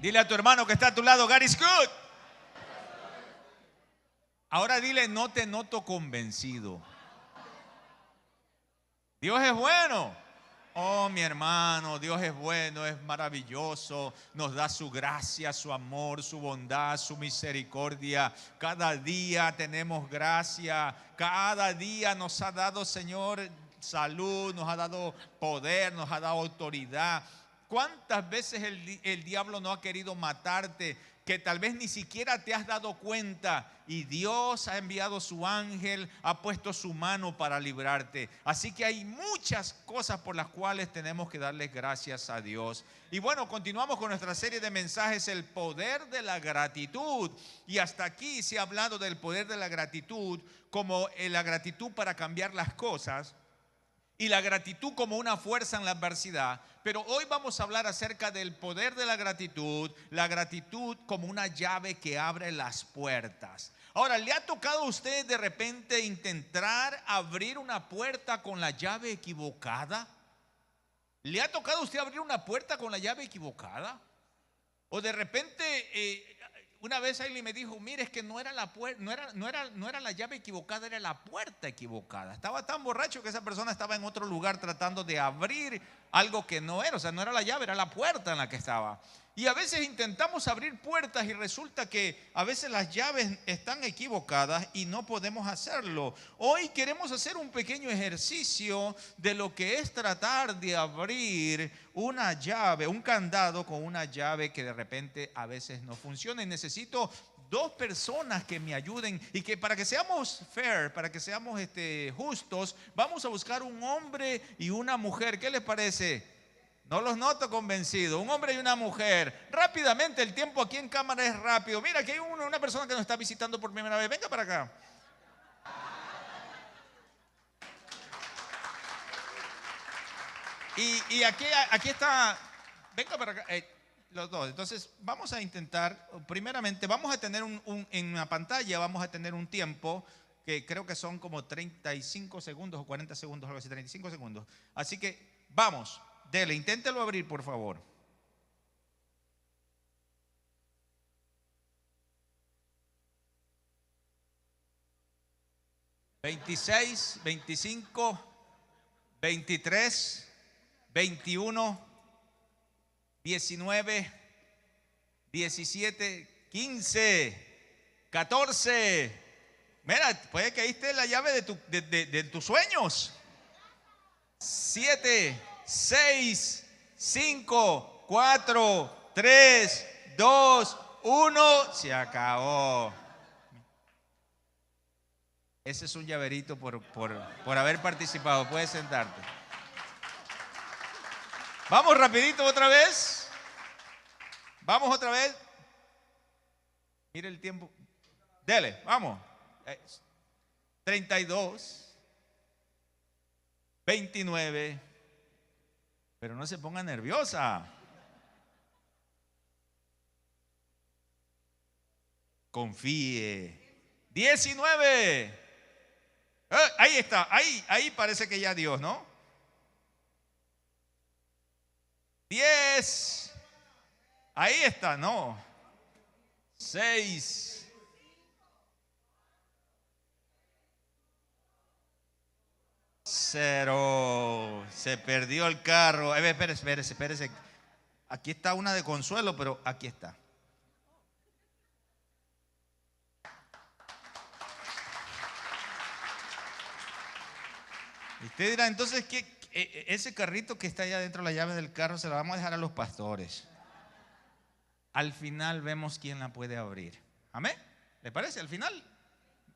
Dile a tu hermano que está a tu lado, God is good. Ahora dile, no te noto convencido. Dios es bueno. Oh, mi hermano, Dios es bueno, es maravilloso. Nos da su gracia, su amor, su bondad, su misericordia. Cada día tenemos gracia. Cada día nos ha dado, Señor, salud, nos ha dado poder, nos ha dado autoridad. ¿Cuántas veces el diablo no ha querido matarte, que tal vez ni siquiera te has dado cuenta, y Dios ha enviado su ángel, ha puesto su mano para librarte? Así que hay muchas cosas por las cuales tenemos que darle gracias a Dios. Y bueno, continuamos con nuestra serie de mensajes, el poder de la gratitud. Y hasta aquí se ha hablado del poder de la gratitud como la gratitud para cambiar las cosas, y la gratitud como una fuerza en la adversidad. Pero hoy vamos a hablar acerca del poder de la gratitud como una llave que abre las puertas. Ahora, ¿le ha tocado a usted de repente intentar abrir una puerta con la llave equivocada? ¿Le ha tocado a usted abrir una puerta con la llave equivocada? O de repente una vez Aileen me dijo, mire, es que no era la llave equivocada, era la puerta equivocada. Estaba tan borracho que esa persona estaba en otro lugar tratando de abrir algo que no era. O sea, no era la llave, era la puerta en la que estaba. Y a veces intentamos abrir puertas y resulta que a veces las llaves están equivocadas y no podemos hacerlo. Hoy queremos hacer un pequeño ejercicio de lo que es tratar de abrir una llave, un candado con una llave que de repente a veces no funciona. Y necesito dos personas que me ayuden, y que para que seamos fair, para que seamos justos, vamos a buscar un hombre y una mujer. ¿Qué les parece? No los noto convencidos. Un hombre y una mujer. Rápidamente, el tiempo aquí en cámara es rápido. Mira, aquí hay una persona que nos está visitando por primera vez. Venga para acá. Y aquí está. Venga para acá. Los dos. Entonces, vamos a intentar. Primeramente, vamos a tener en la pantalla, vamos a tener un tiempo que creo que son como 35 segundos o 40 segundos, algo así, 35 segundos. Así que, vamos. Dele, inténtelo abrir, por favor. $26, $25, $23, $21, $19, $17, $15, $14. Mira, puede que ahí esté la llave de tus sueños. 7, 6, 5, 4, 3, 2, 1. Se acabó. Ese es un llaverito por haber participado. Puedes sentarte. Vamos rapidito otra vez. Vamos otra vez. Mire el tiempo. Dele, vamos. 32, 29. Pero no se ponga nerviosa. Confíe. 19. Ahí está. Ahí parece que ya Dios, ¿no? 10. Ahí está, no. 6. 0. Se perdió el carro. Espérese. Aquí está una de consuelo, pero aquí está. Y usted dirá, entonces, ese carrito que está allá dentro, la llave del carro, se la vamos a dejar a los pastores. Al final vemos quién la puede abrir. ¿Amén? ¿Le parece? Al final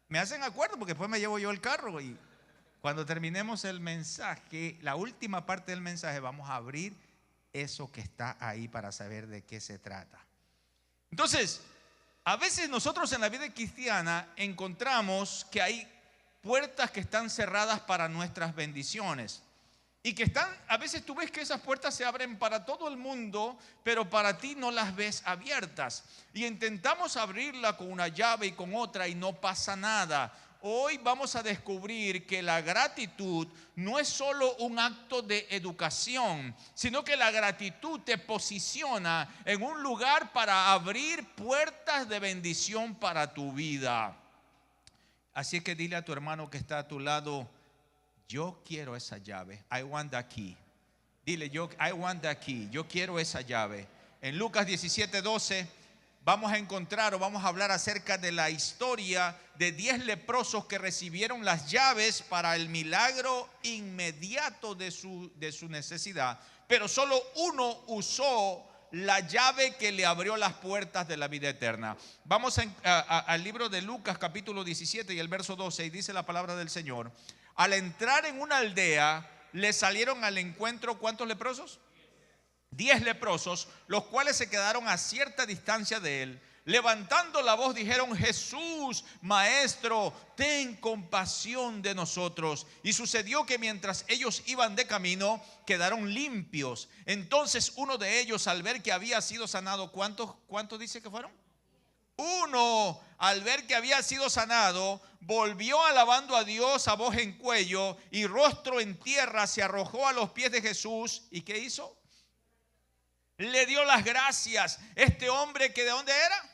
me hacen acuerdo, porque después me llevo yo el carro, y cuando terminemos el mensaje, la última parte del mensaje, vamos a abrir eso que está ahí para saber de qué se trata. Entonces, a veces nosotros en la vida cristiana encontramos que hay puertas que están cerradas para nuestras bendiciones, y que a veces tú ves que esas puertas se abren para todo el mundo, pero para ti no las ves abiertas, y intentamos abrirla con una llave y con otra y no pasa nada. hoy vamos a descubrir que la gratitud no es solo un acto de educación, sino que la gratitud te posiciona en un lugar para abrir puertas de bendición para tu vida. Así que dile a tu hermano que está a tu lado: yo quiero esa llave. I want the key. Dile: I want the key. Yo quiero esa llave. En Lucas 17:12 vamos a encontrar o vamos a hablar acerca de la historia de 10 leprosos que recibieron las llaves para el milagro inmediato de su necesidad, pero solo uno usó la llave que le abrió las puertas de la vida eterna. Vamos al libro de Lucas capítulo 17 y el verso 12, y dice la palabra del Señor: al entrar en una aldea, le salieron al encuentro, ¿cuántos leprosos? 10 leprosos, los cuales se quedaron a cierta distancia de él. Levantando la voz dijeron: Jesús, Maestro, ten compasión de nosotros. Y sucedió que mientras ellos iban de camino, quedaron limpios. Entonces uno de ellos, al ver que había sido sanado, ¿cuántos dice que fueron? Uno, al ver que había sido sanado, volvió alabando a Dios a voz en cuello y rostro en tierra, se arrojó a los pies de Jesús. ¿Y qué hizo? Le dio las gracias. Este hombre, que ¿de dónde era?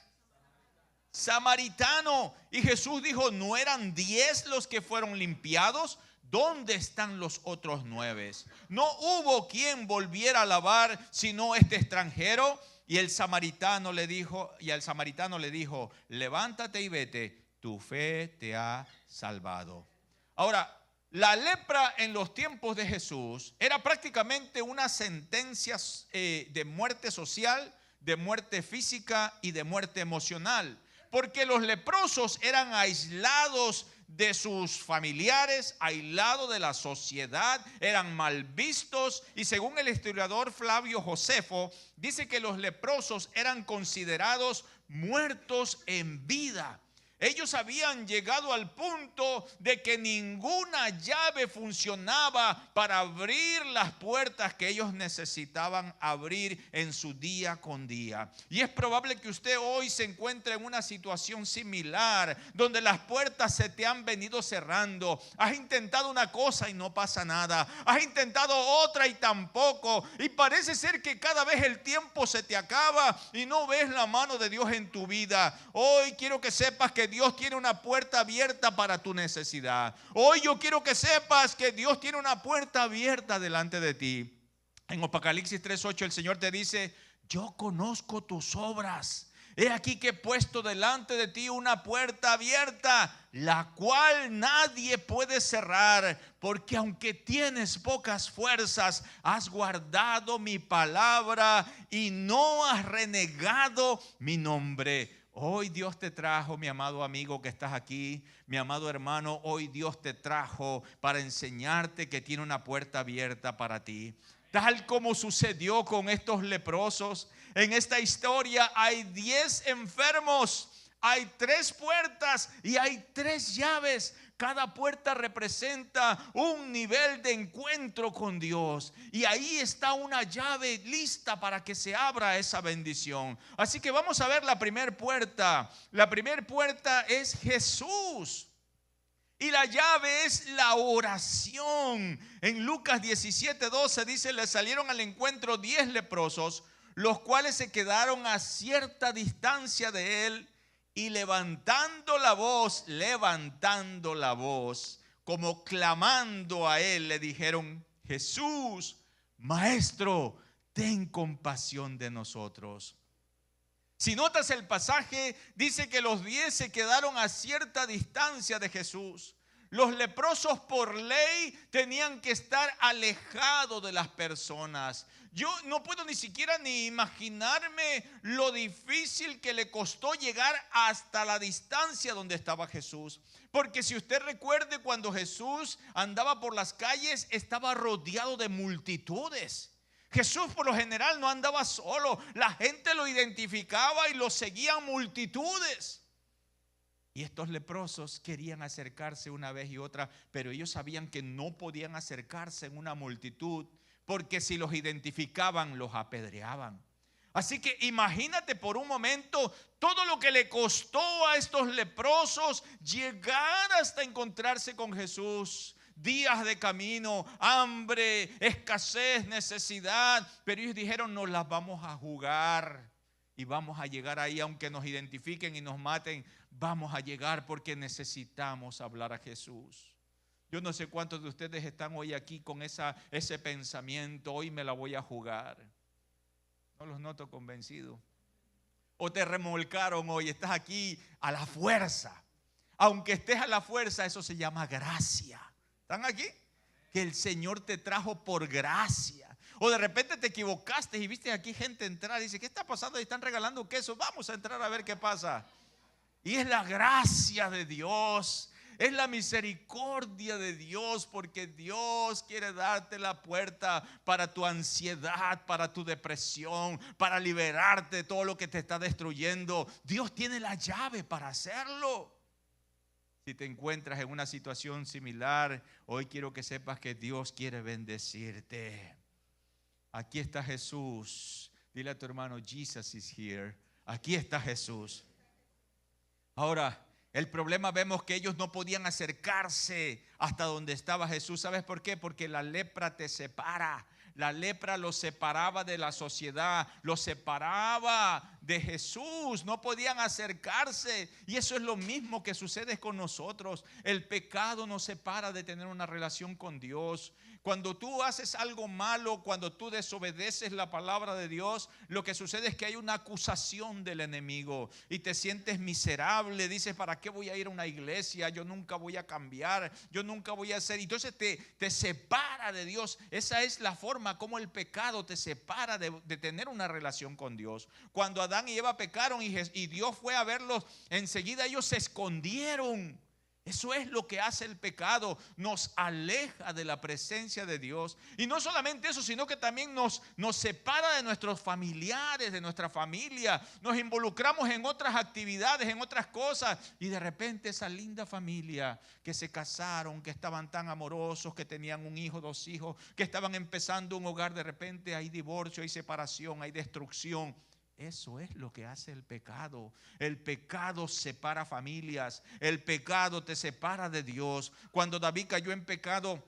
Samaritano. Y Jesús dijo: ¿no eran 10 los que fueron limpiados? ¿Dónde están los otros 9? No hubo quien volviera a alabar sino este extranjero. Y al samaritano le dijo: levántate y vete, tu fe te ha salvado. Ahora, la lepra en los tiempos de Jesús era prácticamente una sentencia de muerte social, de muerte física y de muerte emocional, porque los leprosos eran aislados de sus familiares, aislados de la sociedad, eran mal vistos, y según el historiador Flavio Josefo, dice que los leprosos eran considerados muertos en vida. Ellos habían llegado al punto de que ninguna llave funcionaba para abrir las puertas que ellos necesitaban abrir en su día con día. Y es probable que usted hoy se encuentre en una situación similar, donde las puertas se te han venido cerrando. Has intentado una cosa y no pasa nada. Has intentado otra y tampoco. Y parece ser que cada vez el tiempo se te acaba y no ves la mano de Dios en tu vida. Hoy quiero que sepas que Dios tiene una puerta abierta para tu necesidad. Hoy yo quiero que sepas que Dios tiene una puerta abierta delante de ti. En Apocalipsis 3:8 el Señor te dice: yo conozco tus obras. He aquí que he puesto delante de ti una puerta abierta, la cual nadie puede cerrar, porque aunque tienes pocas fuerzas, has guardado mi palabra y no has renegado mi nombre. Hoy Dios te trajo, mi amado amigo que estás aquí, mi amado hermano, hoy Dios te trajo para enseñarte que tiene una puerta abierta para ti. Tal como sucedió con estos leprosos, en esta historia hay 10 enfermos, hay 3 puertas y hay 3 llaves. Cada puerta representa un nivel de encuentro con Dios, y ahí está una llave lista para que se abra esa bendición. Así que vamos a ver la primera puerta. La primera puerta es Jesús. Y la llave es la oración. En Lucas 17:12 dice: le salieron al encuentro 10 leprosos, los cuales se quedaron a cierta distancia de él, y levantando la voz, como clamando a él, le dijeron: Jesús, Maestro, ten compasión de nosotros. Si notas el pasaje, dice que los 10 se quedaron a cierta distancia de Jesús. Los leprosos por ley tenían que estar alejados de las personas. Yo no puedo ni siquiera ni imaginarme lo difícil que le costó llegar hasta la distancia donde estaba Jesús. Porque si usted recuerde, cuando Jesús andaba por las calles, estaba rodeado de multitudes. Jesús por lo general no andaba solo. La gente lo identificaba y lo seguían multitudes. Y estos leprosos querían acercarse una vez y otra, pero ellos sabían que no podían acercarse en una multitud, porque si los identificaban, los apedreaban. Así que imagínate por un momento todo lo que le costó a estos leprosos llegar hasta encontrarse con Jesús. Días de camino, hambre, escasez, necesidad. Pero ellos dijeron, nos las vamos a jugar y vamos a llegar ahí, aunque nos identifiquen y nos maten. Vamos a llegar porque necesitamos hablar a Jesús. Yo no sé cuántos de ustedes están hoy aquí con ese pensamiento. Hoy me la voy a jugar. No los noto convencidos. O te remolcaron hoy, estás aquí a la fuerza. Aunque estés a la fuerza, eso se llama gracia. ¿Están aquí? Que el Señor te trajo por gracia. O de repente te equivocaste y viste aquí gente entrar y dice, ¿qué está pasando? Y están regalando queso. Vamos a entrar a ver qué pasa. Y es la gracia de Dios. Es la misericordia de Dios, porque Dios quiere darte la puerta para tu ansiedad, para tu depresión, para liberarte de todo lo que te está destruyendo. Dios tiene la llave para hacerlo. Si te encuentras en una situación similar, hoy quiero que sepas que Dios quiere bendecirte. Aquí está Jesús. Dile a tu hermano, Jesus is here. Aquí está Jesús. Ahora, el problema, vemos que ellos no podían acercarse hasta donde estaba Jesús. ¿Sabes por qué? Porque la lepra te separa. La lepra los separaba de la sociedad, los separaba de Jesús. No podían acercarse. Y eso es lo mismo que sucede con nosotros. El pecado nos separa de tener una relación con Dios. Cuando tú haces algo malo, cuando tú desobedeces la palabra de Dios, lo que sucede es que hay una acusación del enemigo y te sientes miserable. Dices, ¿para qué voy a ir a una iglesia? Yo nunca voy a cambiar, yo nunca voy a hacer. Entonces te separa de Dios. Esa es la forma como el pecado te separa de tener una relación con Dios. Cuando Adán y Eva pecaron y Dios fue a verlos, enseguida ellos se escondieron. Eso es lo que hace el pecado, nos aleja de la presencia de Dios. Y no solamente eso, sino que también nos separa de nuestros familiares, de nuestra familia. Nos involucramos en otras actividades, en otras cosas. Y de repente esa linda familia que se casaron, que estaban tan amorosos, que tenían un hijo, 2 hijos, que estaban empezando un hogar, de repente hay divorcio, hay separación, hay destrucción. Eso es lo que hace el pecado. El pecado separa familias. El pecado te separa de Dios. Cuando David cayó en pecado,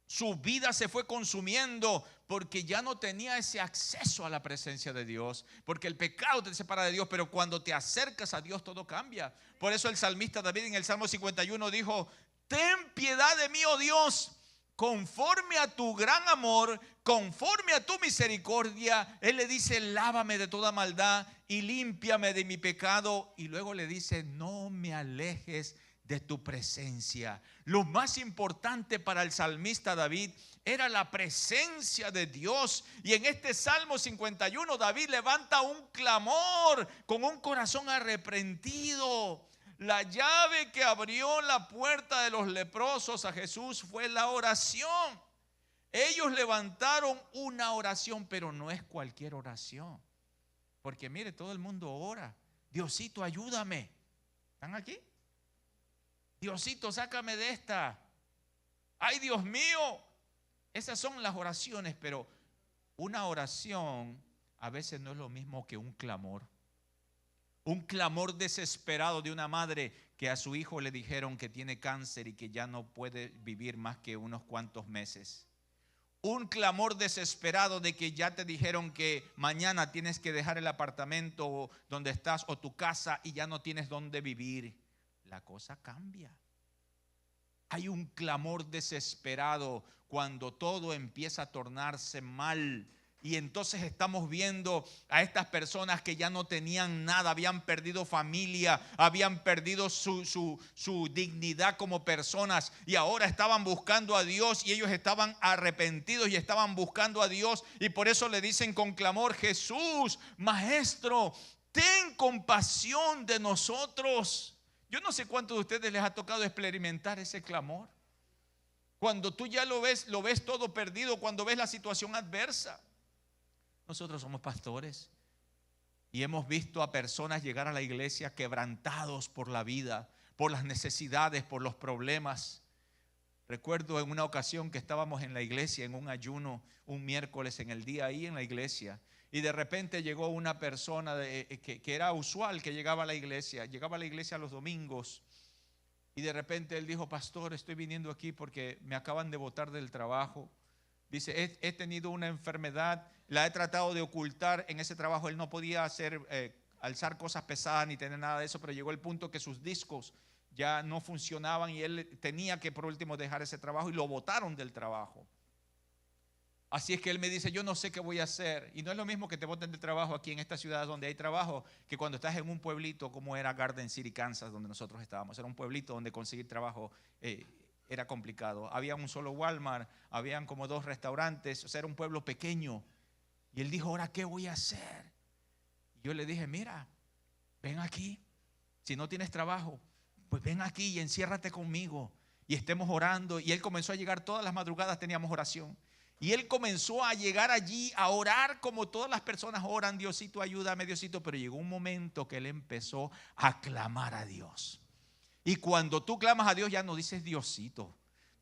su vida se fue consumiendo porque ya no tenía ese acceso a la presencia de Dios. Porque el pecado te separa de Dios, pero cuando te acercas a Dios todo cambia. Por eso el salmista David en el Salmo 51 dijo, ten piedad de mí, oh Dios, conforme a tu gran amor, conforme a tu misericordia. Él le dice, lávame de toda maldad y límpiame de mi pecado. Y luego le dice, no me alejes de tu presencia. Lo más importante para el salmista David era la presencia de Dios. Y en este Salmo 51 David levanta un clamor con un corazón arrepentido. La llave que abrió la puerta de los leprosos a Jesús fue la oración. Ellos levantaron una oración, pero no es cualquier oración. Porque mire, todo el mundo ora. Diosito, ayúdame. ¿Están aquí? Diosito, sácame de esta. Ay, Dios mío. Esas son las oraciones, pero una oración a veces no es lo mismo que un clamor. Un clamor desesperado de una madre que a su hijo le dijeron que tiene cáncer y que ya no puede vivir más que unos cuantos meses. Un clamor desesperado de que ya te dijeron que mañana tienes que dejar el apartamento donde estás o tu casa y ya no tienes dónde vivir. La cosa cambia. Hay un clamor desesperado cuando todo empieza a tornarse mal. Y entonces estamos viendo a estas personas que ya no tenían nada, habían perdido familia, habían perdido su dignidad como personas y ahora estaban buscando a Dios y ellos estaban arrepentidos y estaban buscando a Dios y por eso le dicen con clamor, Jesús, Maestro, ten compasión de nosotros. Yo no sé cuántos de ustedes les ha tocado experimentar ese clamor. Cuando tú ya lo ves todo perdido, cuando ves la situación adversa. Nosotros somos pastores y hemos visto a personas llegar a la iglesia quebrantados por la vida, por las necesidades, por los problemas. Recuerdo en una ocasión que estábamos en la iglesia en un ayuno, un miércoles en el día ahí en la iglesia, y de repente llegó una persona que era usual, que llegaba a la iglesia los domingos. Y de repente él dijo: pastor, estoy viniendo aquí porque me acaban de botar del trabajo. Dice, he tenido una enfermedad, la he tratado de ocultar en ese trabajo. Él no podía alzar cosas pesadas ni tener nada de eso, pero llegó el punto que sus discos ya no funcionaban y él tenía que por último dejar ese trabajo y lo botaron del trabajo. Así es que él me dice: yo no sé qué voy a hacer. Y no es lo mismo que te boten del trabajo aquí en esta ciudad donde hay trabajo, que cuando estás en un pueblito como era Garden City, Kansas, donde nosotros estábamos. Era un pueblito donde conseguir trabajo era complicado. Había un solo Walmart, habían como 2 restaurantes, o sea, era un pueblo pequeño. Y él dijo: ¿ahora qué voy a hacer? Y yo le dije: mira, ven aquí. Si no tienes trabajo, pues ven aquí y enciérrate conmigo y estemos orando. Y él comenzó a llegar todas las madrugadas, teníamos oración. Y él comenzó a llegar allí a orar como todas las personas oran: Diosito, ayúdame, Diosito. Pero llegó un momento que él empezó a clamar a Dios. Y cuando tú clamas a Dios, ya no dices Diosito.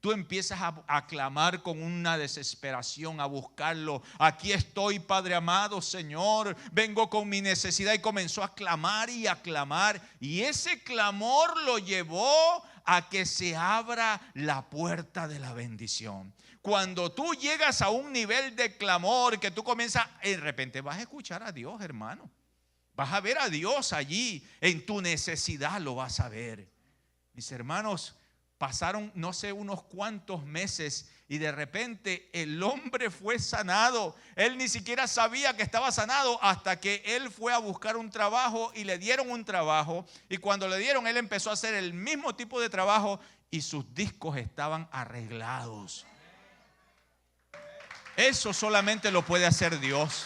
Tú empiezas a clamar con una desesperación, a buscarlo. Aquí estoy, Padre amado, Señor, vengo con mi necesidad. Y comenzó a clamar y a clamar. Y ese clamor lo llevó a que se abra la puerta de la bendición. Cuando tú llegas a un nivel de clamor que tú comienzas, de repente vas a escuchar a Dios, hermano. Vas a ver a Dios allí. En tu necesidad lo vas a ver. Mis hermanos, pasaron no sé unos cuantos meses y de repente el hombre fue sanado. Él ni siquiera sabía que estaba sanado hasta que él fue a buscar un trabajo y le dieron un trabajo. Y cuando le dieron, él empezó a hacer el mismo tipo de trabajo y sus discos estaban arreglados. Eso solamente lo puede hacer Dios.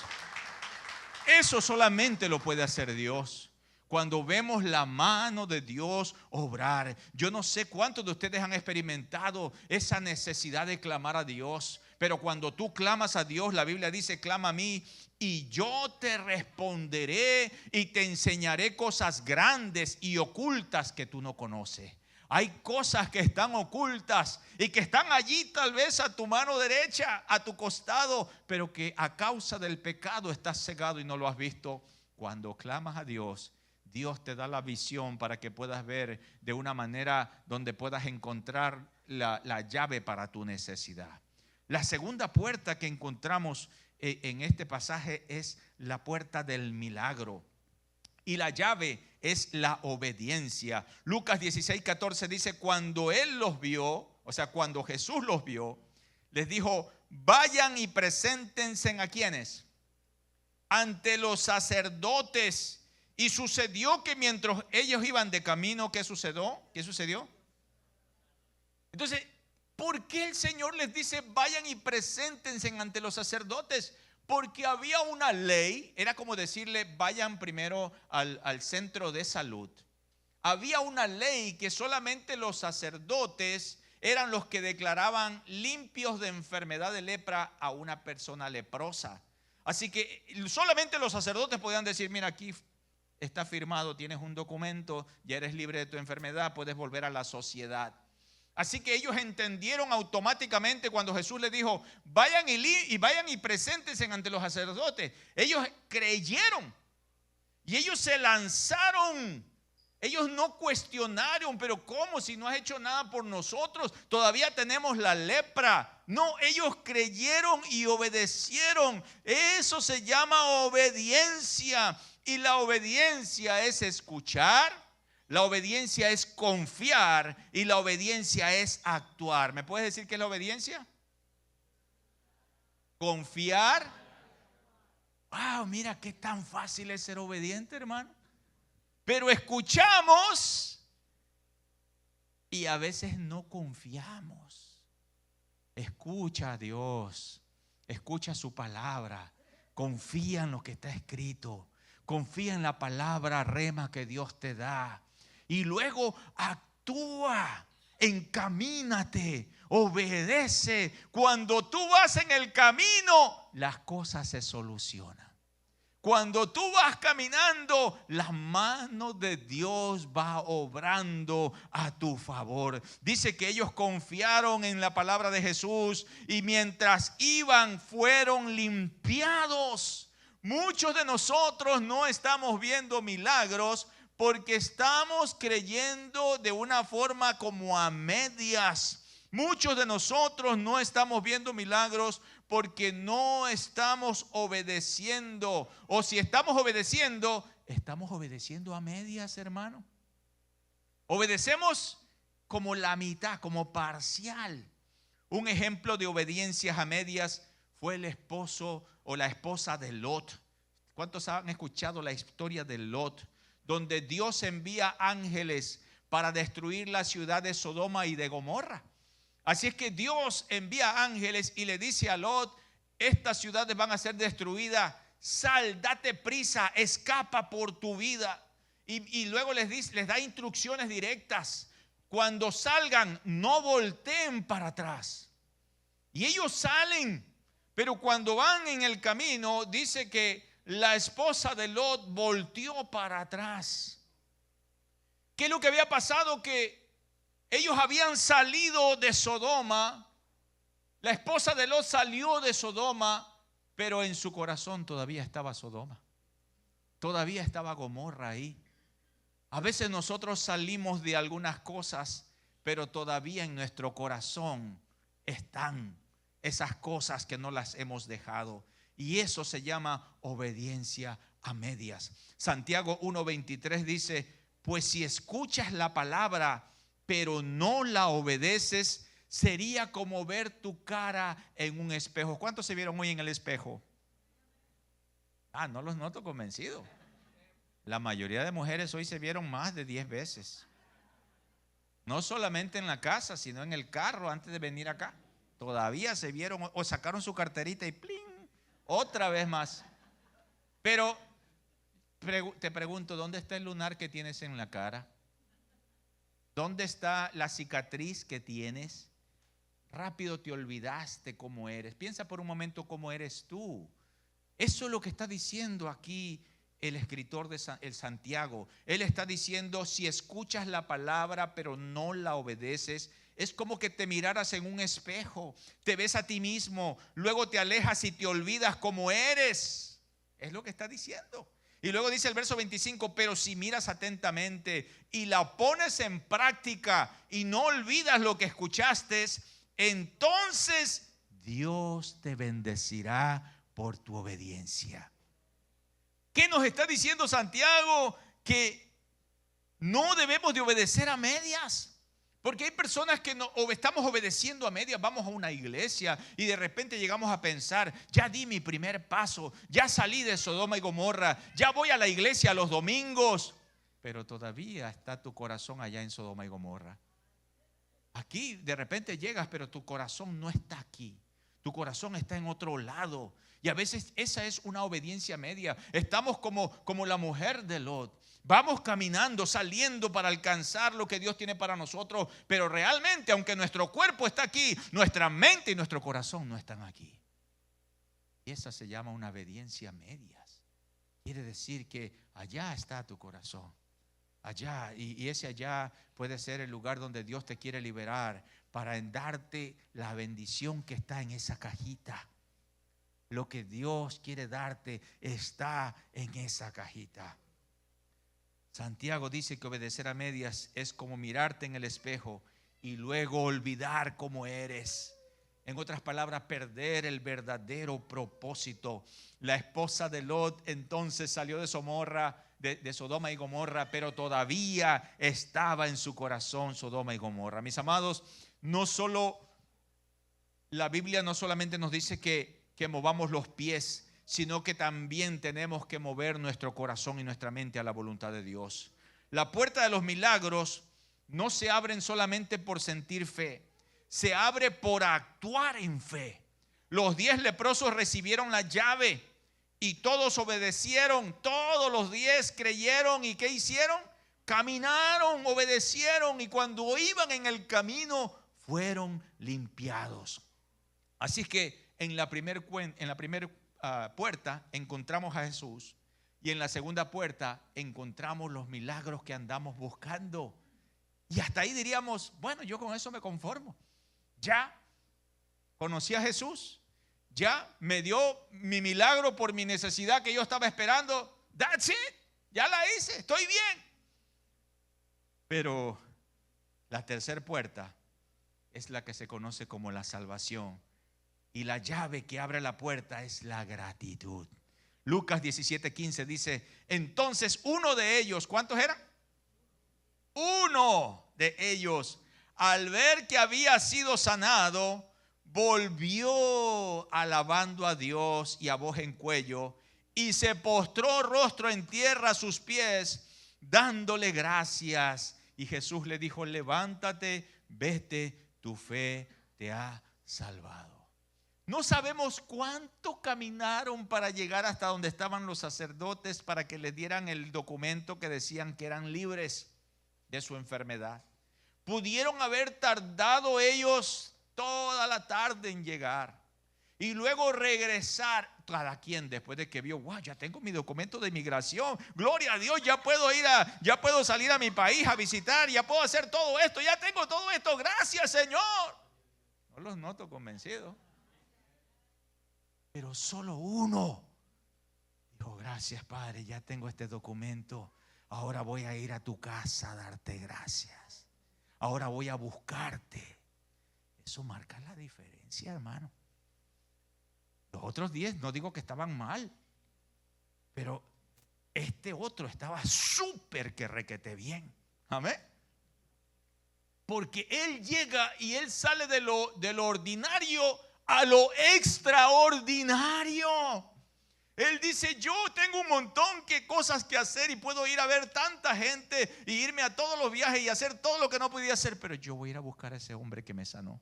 Eso solamente lo puede hacer Dios. Cuando vemos la mano de Dios obrar. Yo no sé cuántos de ustedes han experimentado esa necesidad de clamar a Dios. Pero cuando tú clamas a Dios, la Biblia dice: clama a mí y yo te responderé y te enseñaré cosas grandes y ocultas que tú no conoces. Hay cosas que están ocultas y que están allí tal vez a tu mano derecha, a tu costado, pero que a causa del pecado estás cegado y no lo has visto. Cuando clamas a Dios, Dios te da la visión para que puedas ver de una manera donde puedas encontrar la llave para tu necesidad. La segunda puerta que encontramos en este pasaje es la puerta del milagro. Y la llave es la obediencia. Lucas 16:14 dice: cuando él los vio, o sea, cuando Jesús los vio, les dijo: vayan y preséntense ¿a quiénes? Ante los sacerdotes. Y sucedió que mientras ellos iban de camino, ¿qué sucedió? ¿Qué sucedió? Entonces, ¿por qué el Señor les dice vayan y preséntense ante los sacerdotes? Porque había una ley, era como decirle vayan primero al centro de salud. Había una ley que solamente los sacerdotes eran los que declaraban limpios de enfermedad de lepra a una persona leprosa. Así que solamente los sacerdotes podían decir: mira, aquí está firmado, tienes un documento, ya eres libre de tu enfermedad, puedes volver a la sociedad. Así que ellos entendieron automáticamente cuando Jesús les dijo vayan y preséntense ante los sacerdotes. Ellos creyeron y ellos se lanzaron. Ellos no cuestionaron: pero ¿cómo? Si no has hecho nada por nosotros, todavía tenemos la lepra. No, ellos creyeron y obedecieron. Eso se llama obediencia. Y la obediencia es escuchar. La obediencia es confiar y la obediencia es actuar. ¿Me puedes decir qué es la obediencia? Confiar. Wow, mira qué tan fácil es ser obediente, hermano. Pero escuchamos y a veces no confiamos. Escucha a Dios, escucha su palabra, confía en lo que está escrito, confía en la palabra rema que Dios te da. Y luego actúa, encamínate, obedece. Cuando tú vas en el camino, las cosas se solucionan. Cuando tú vas caminando, la mano de Dios va obrando a tu favor. Dice que ellos confiaron en la palabra de Jesús y mientras iban fueron limpiados. Muchos de nosotros no estamos viendo milagros porque estamos creyendo de una forma como a medias. Muchos de nosotros no estamos viendo milagros porque no estamos obedeciendo. O si estamos obedeciendo a medias, hermano. Obedecemos como la mitad, como parcial. Un ejemplo de obediencias a medias fue el esposo o la esposa de Lot. ¿Cuántos han escuchado la historia de Lot? Donde Dios envía ángeles para destruir la ciudad de Sodoma y de Gomorra. Así es que Dios envía ángeles y le dice a Lot: estas ciudades van a ser destruidas, sal, date prisa, escapa por tu vida. Y luego les da instrucciones directas. Cuando salgan, no volteen para atrás. Y ellos salen, pero cuando van en el camino, dice que la esposa de Lot volteó para atrás. ¿Qué es lo que había pasado? Que ellos habían salido de Sodoma. La esposa de Lot salió de Sodoma, pero en su corazón todavía estaba Sodoma. Todavía estaba Gomorra ahí. A veces nosotros salimos de algunas cosas, pero todavía en nuestro corazón están esas cosas que no las hemos dejado. Y eso se llama obediencia a medias. Santiago 1:23 dice: pues si escuchas la palabra, pero no la obedeces, sería como ver tu cara en un espejo. ¿Cuántos se vieron hoy en el espejo? No los noto convencidos. La mayoría de mujeres hoy se vieron más de 10 veces. No solamente en la casa, sino en el carro antes de venir acá. Todavía se vieron o sacaron su carterita y ¡plin! Otra vez más. Pero te pregunto, ¿dónde está el lunar que tienes en la cara? ¿Dónde está la cicatriz que tienes? Rápido te olvidaste cómo eres. Piensa por un momento cómo eres tú. Eso es lo que está diciendo aquí el escritor de el Santiago. Él está diciendo: si escuchas la palabra pero no la obedeces, es como que te miraras en un espejo, te ves a ti mismo, luego te alejas y te olvidas cómo eres. Es lo que está diciendo. Y luego dice el verso 25: pero si miras atentamente y la pones en práctica y no olvidas lo que escuchaste, entonces Dios te bendecirá por tu obediencia. ¿Qué nos está diciendo Santiago? Que no debemos de obedecer a medias. Porque hay personas que estamos obedeciendo a medias. Vamos a una iglesia y de repente llegamos a pensar: ya di mi primer paso, ya salí de Sodoma y Gomorra, ya voy a la iglesia los domingos. Pero todavía está tu corazón allá en Sodoma y Gomorra. Aquí de repente llegas, pero tu corazón no está aquí. Tu corazón está en otro lado. Y a veces esa es una obediencia media. Estamos como la mujer de Lot. Vamos caminando, saliendo para alcanzar lo que Dios tiene para nosotros. Pero realmente, aunque nuestro cuerpo está aquí, nuestra mente y nuestro corazón no están aquí. Y esa se llama una obediencia a medias. Quiere decir que allá está tu corazón. Allá, y ese allá puede ser el lugar donde Dios te quiere liberar para darte la bendición que está en esa cajita. Lo que Dios quiere darte está en esa cajita. Santiago dice que obedecer a medias es como mirarte en el espejo y luego olvidar cómo eres. En otras palabras, perder el verdadero propósito. La esposa de Lot entonces salió de Sodoma y Gomorra, pero todavía estaba en su corazón Sodoma y Gomorra. Mis amados, la Biblia no solamente nos dice que movamos los pies, sino que también tenemos que mover nuestro corazón y nuestra mente a la voluntad de Dios. La puerta de los milagros no se abren solamente por sentir fe, se abre por actuar en fe. Los 10 leprosos recibieron la llave y todos obedecieron. Todos los 10 creyeron. ¿Y qué hicieron? Caminaron, obedecieron, y cuando iban en el camino fueron limpiados. Así que en la primera puerta encontramos a Jesús, y en la segunda puerta encontramos los milagros que andamos buscando. Y hasta ahí diríamos: bueno, yo con eso me conformo. Ya conocí a Jesús, Ya me dio mi milagro por mi necesidad que yo estaba esperando. That's it. Ya la hice. Estoy bien. Pero la tercera puerta es la que se conoce como la salvación. Y la llave que abre la puerta es la gratitud. Lucas 17:15 dice, entonces uno de ellos, ¿cuántos eran? Uno de ellos, al ver que había sido sanado, volvió alabando a Dios y a voz en cuello, y se postró rostro en tierra a sus pies, dándole gracias. Y Jesús le dijo, levántate, vete, tu fe te ha salvado. No sabemos cuánto caminaron para llegar hasta donde estaban los sacerdotes para que les dieran el documento que decían que eran libres de su enfermedad. Pudieron haber tardado ellos toda la tarde en llegar y luego regresar, cada quien después de que vio, wow, ya tengo mi documento de inmigración, gloria a Dios, ya puedo salir a mi país a visitar, ya puedo hacer todo esto, ya tengo todo esto, gracias Señor. No los noto convencidos. Pero solo uno dijo, gracias Padre, ya tengo este documento. Ahora voy a ir a tu casa a darte gracias. Ahora voy a buscarte. Eso marca la diferencia, hermano. Los otros 10 no digo que estaban mal, pero este otro estaba súper que requete bien. Amén. Porque él llega y él sale de lo ordinario a lo extraordinario. Él dice, yo tengo un montón de cosas que hacer y puedo ir a ver tanta gente y irme a todos los viajes y hacer todo lo que no podía hacer, pero yo voy a ir a buscar a ese hombre que me sanó.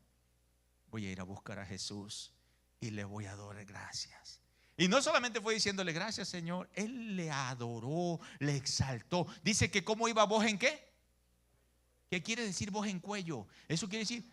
Voy a ir a buscar a Jesús y le voy a dar gracias. Y no solamente fue diciéndole gracias Señor, él le adoró, le exaltó. Dice que cómo iba voz en qué. ¿Qué quiere decir voz en cuello? Eso quiere decir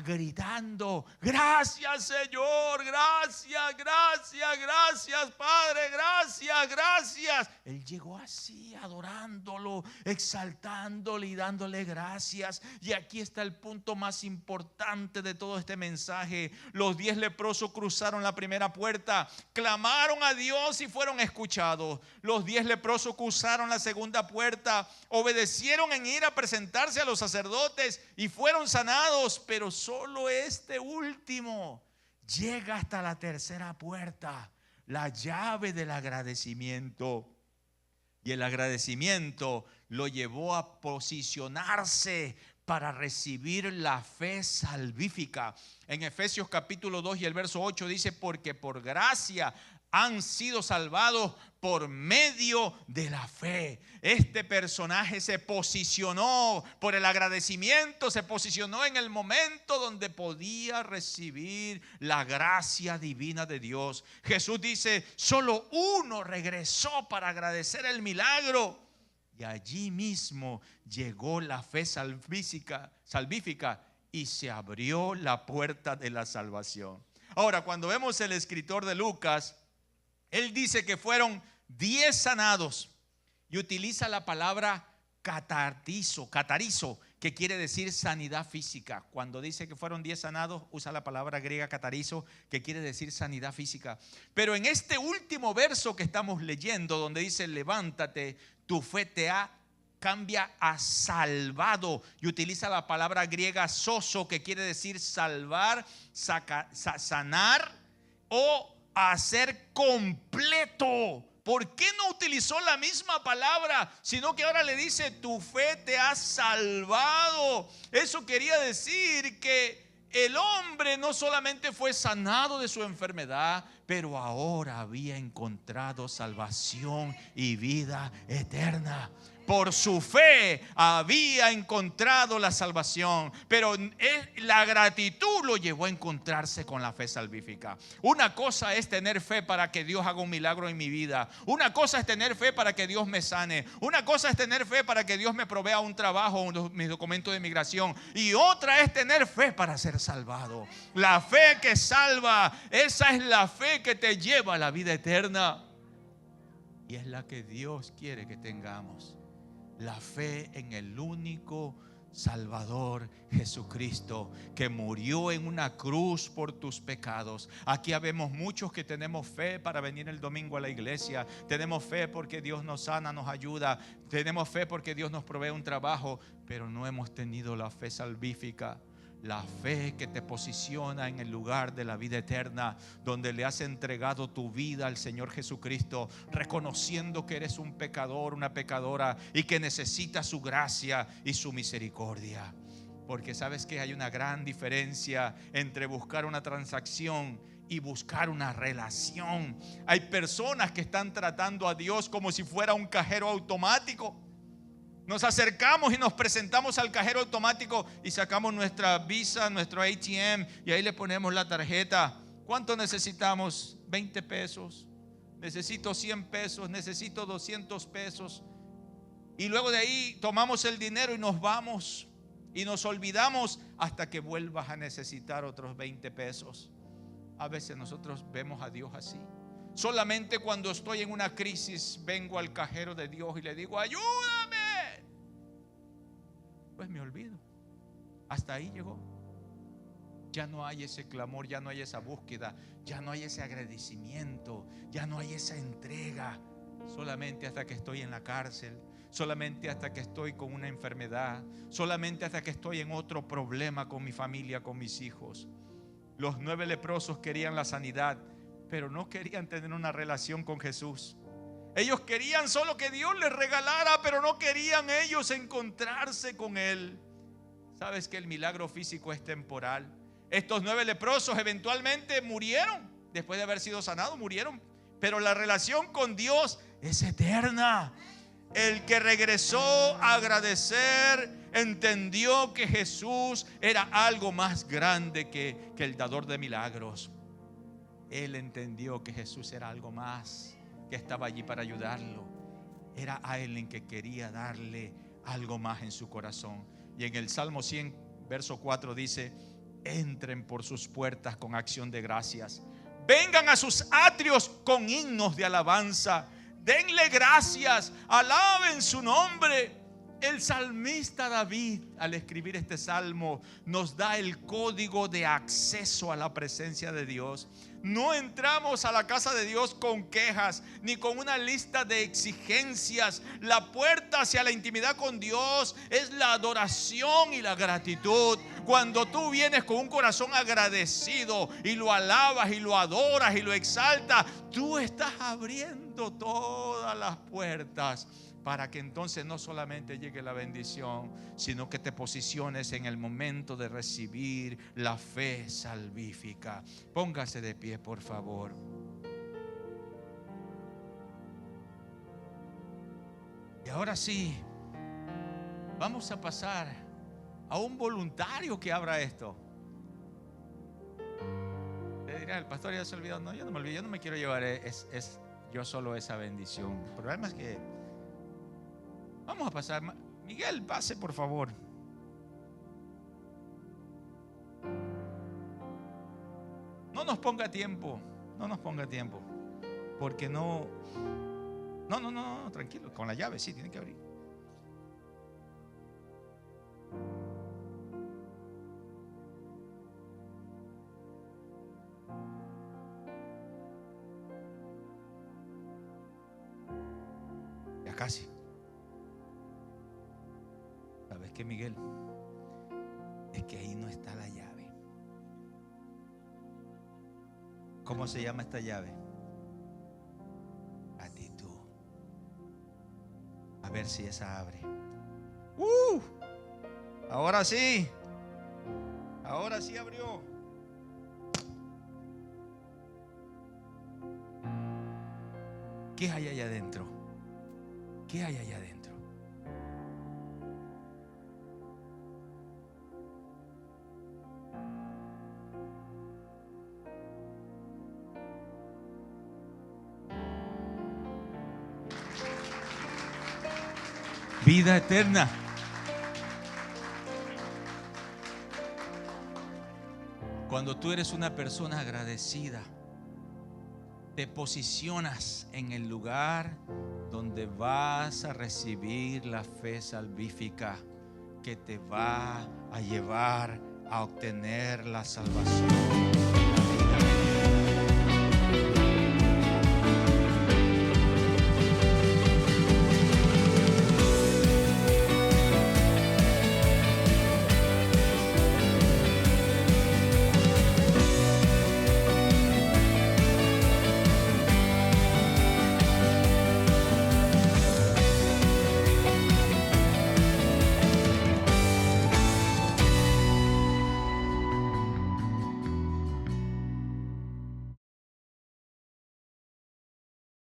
gritando, gracias Señor, gracias, gracias, gracias Padre, gracias, gracias. Él llegó así adorándolo, exaltándole y dándole gracias. Y aquí está el punto más importante de todo este mensaje. Los 10 leprosos cruzaron la primera puerta, clamaron a Dios y fueron escuchados. Los 10 leprosos cruzaron la segunda puerta, obedecieron en ir a presentarse a los sacerdotes y fueron sanados. Pero solo este último llega hasta la tercera puerta, la llave del agradecimiento. Y el agradecimiento lo llevó a posicionarse para recibir la fe salvífica. En Efesios capítulo 2 y el verso 8 dice, porque por gracia han sido salvados por medio de la fe. Este personaje se posicionó por el agradecimiento, se posicionó en el momento donde podía recibir la gracia divina de Dios. Jesús dice, solo uno regresó para agradecer el milagro. Y allí mismo llegó la fe salvífica y se abrió la puerta de la salvación. Ahora, cuando vemos el escritor de Lucas, él dice que fueron 10 sanados y utiliza la palabra catarizo, que quiere decir sanidad física. Cuando dice que fueron 10 sanados, usa la palabra griega catarizo, que quiere decir sanidad física. Pero en este último verso que estamos leyendo, donde dice levántate, tu fe te ha cambia a salvado y utiliza la palabra griega soso, que quiere decir salvar, sanar o hacer completo. ¿Por qué no utilizó la misma palabra, sino que ahora le dice tu fe te ha salvado? Eso quería decir que el hombre no solamente fue sanado de su enfermedad, pero ahora había encontrado salvación y vida eterna. Por su fe había encontrado la salvación, pero la gratitud lo llevó a encontrarse con la fe salvífica. Una cosa es tener fe para que Dios haga un milagro en mi vida. Una cosa es tener fe para que Dios me sane. Una cosa es tener fe para que Dios me provea un trabajo, mis documentos de inmigración. Y otra es tener fe para ser salvado. La fe que salva, esa es la fe que te lleva a la vida eterna. Y es la que Dios quiere que tengamos. La fe en el único Salvador Jesucristo, que murió en una cruz por tus pecados. Aquí habemos muchos que tenemos fe para venir el domingo a la iglesia. Tenemos fe porque Dios nos sana, nos ayuda. Tenemos fe porque Dios nos provee un trabajo, pero no hemos tenido la fe salvífica. La fe que te posiciona en el lugar de la vida eterna, donde le has entregado tu vida al Señor Jesucristo, reconociendo que eres un pecador, una pecadora, y que necesitas su gracia y su misericordia. Porque sabes que hay una gran diferencia entre buscar una transacción y buscar una relación. Hay personas que están tratando a Dios como si fuera un cajero automático. Nos acercamos y nos presentamos al cajero automático y sacamos nuestra Visa, nuestro ATM, y ahí le ponemos la tarjeta. ¿Cuánto necesitamos? 20 pesos. Necesito 100 pesos, necesito 200 pesos. Y luego de ahí tomamos el dinero y nos vamos. Y nos olvidamos hasta que vuelvas a necesitar otros 20 pesos. A veces nosotros vemos a Dios así. Solamente cuando estoy en una crisis vengo al cajero de Dios y le digo: ayúdame. Pues me olvido. Hasta ahí llegó. Ya no hay ese clamor, ya no hay esa búsqueda, ya no hay ese agradecimiento, ya no hay esa entrega. Solamente hasta que estoy en la cárcel, solamente hasta que estoy con una enfermedad, solamente hasta que estoy en otro problema con mi familia, con mis hijos. Los 9 leprosos querían la sanidad, pero no querían tener una relación con Jesús. Ellos querían solo que Dios les regalara, pero no querían ellos encontrarse con Él. ¿Sabes que el milagro físico es temporal? Estos 9 leprosos eventualmente murieron. Después de haber sido sanados, murieron. Pero la relación con Dios es eterna. El que regresó a agradecer entendió que Jesús era algo más grande que el dador de milagros. Él entendió que Jesús era algo más, que estaba allí para ayudarlo. Era a él en que quería darle algo más en su corazón. Y en el Salmo 100, verso 4 dice: entren por sus puertas con acción de gracias, vengan a sus atrios con himnos de alabanza, denle gracias, alaben su nombre. El salmista David, al escribir este salmo, nos da el código de acceso a la presencia de Dios. No entramos a la casa de Dios con quejas ni con una lista de exigencias. La puerta hacia la intimidad con Dios es la adoración y la gratitud. Cuando tú vienes con un corazón agradecido y lo alabas y lo adoras y lo exaltas, tú estás abriendo todas las puertas para que entonces no solamente llegue la bendición, sino que te posiciones en el momento de recibir la fe salvífica. Póngase de pie, por favor. Y ahora sí, vamos a pasar a un voluntario que abra esto. Le dirá: el pastor ya se olvidó. No, yo no me olvidé, yo no me quiero llevar yo solo esa bendición. El problema es que vamos a pasar. Miguel, pase por favor. No nos ponga tiempo. No nos ponga tiempo. Porque no, tranquilo. Con la llave, sí, tiene que abrir. Ya casi. ¿Sabes qué, Miguel? Es que ahí no está la llave. ¿Cómo se llama esta llave? Gratitud. A ver si esa abre. Ahora sí. Ahora sí abrió. ¿Qué hay allá adentro? ¿Qué hay allá adentro? Vida eterna. Cuando tú eres una persona agradecida, te posicionas en el lugar donde vas a recibir la fe salvífica. que te va a llevar a obtener la salvación.